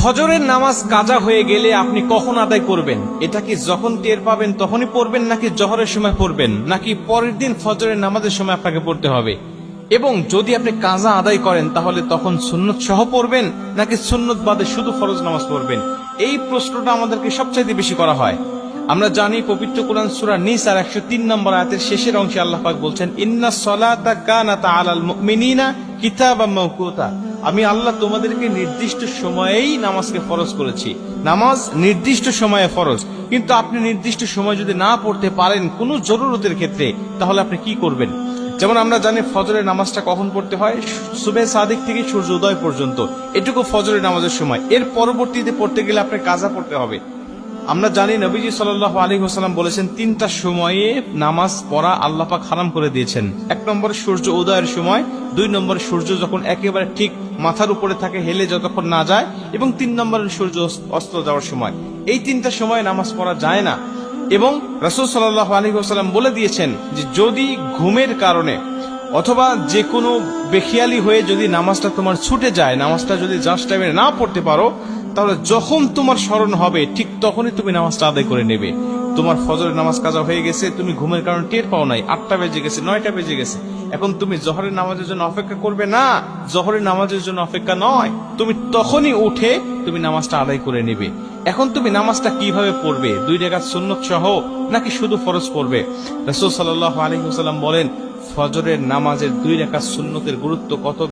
ফজরের নামাজ কাজা হয়ে গেলে আপনি কখন আদায় করবেন? এটা কি যখন টের পাবেন তখনই পড়বেন, নাকি জোহরের সময় পড়বেন, নাকি পরের দিন ফজরের নামাজের সময় আপনাকে পড়তে হবে? এবং যদি আপনি কাজা আদায় করেন তাহলে তখন সুন্নত সহ পড়বেন, নাকি সুন্নত বাদে শুধু ফরজ নামাজ পড়বেন? এই প্রশ্নটা আমাদেরকে সবচাইতে বেশি করা হয়। আমরা জানি পবিত্র কোরআন সূরা নিসার 103 নম্বর আয়াতের শেষের অংশে আল্লাহ পাক বলছেন, ইন্নাস সালাতা কানাত আলাল মুমিনিনা কিতাবাম মাওকুতা। আমি আল্লাহ তোমাদেরকে নির্দিষ্ট সময়েই নামাজকে ফরজ করেছি। নামাজ নির্দিষ্ট সময়ে ফরজ, কিন্তু আপনি নির্দিষ্ট সময় যদি না পড়তে পারেন কোনো জরুরতের ক্ষেত্রে, তাহলে আপনি কি করবেন? যেমন আমরা জানি ফজরের নামাজটা কখন পড়তে হয়? সুবহে সাদিক থেকে সূর্য উদয় পর্যন্ত, এটুকু ফজরের নামাজের সময়। এর পরবর্তীতে পড়তে গেলে আপনি কাজা পড়তে হবে। আমরা জানি নবীজি সাল্লাল্লাহু আলাইহি ওয়াসাল্লাম বলেছেন, তিনটা সময়ে নামাজ পড়া আল্লাহ পাক হারাম করে দিয়েছেন। 1 নম্বর সূর্য উদয়ের সময়, 2 নম্বর সূর্য যখন একেবারে ঠিক মাথার উপরে থাকে, হেলে যতক্ষণ না যায়, এবং 3 নম্বর সূর্য অস্ত যাওয়ার সময়। এই তিনটা সময় নামাজ পড়া যায় না। এবং রাসূল সাল্লাল্লাহু আলাইহি ওয়াসাল্লাম বলে দিয়েছেন যে যদি ঘুমের কারণে অথবা যে কোনো বেখিয়ালি হয়ে যদি নামাজটা তোমার ছুটে যায়, নামাজটা যদি জাস্ট টাইমে না পড়তে পারো, তাহলে যখন তোমার স্মরণ হবে ঠিক তখনই তুমি নামাজটা আদায় করে নেবে। তোমার ফজরের নামাজ কাজা হয়ে গেছে, তুমি ঘুমের কারণে টের পাও নাই, 8টা বেজে গেছে, 9টা বেজে গেছে, এখন তুমি জোহরের নামাজের জন্য অপেক্ষা করবে না। জোহরের নামাজের জন্য অপেক্ষা নয়, তুমি তখনই উঠে তুমি নামাজটা আদায় করে নেবে। এখন তুমি নামাজটা কিভাবে পড়বে? 2 রাকাত সুন্নত সহ নাকি শুধু ফরজ পড়বে? রাসূল সাল্লাল্লাহু আলাইহি ওয়াসাল্লাম বলেন, ফজরের নামাজের 2 রাকাত সুন্নতের গুরুত্ব কত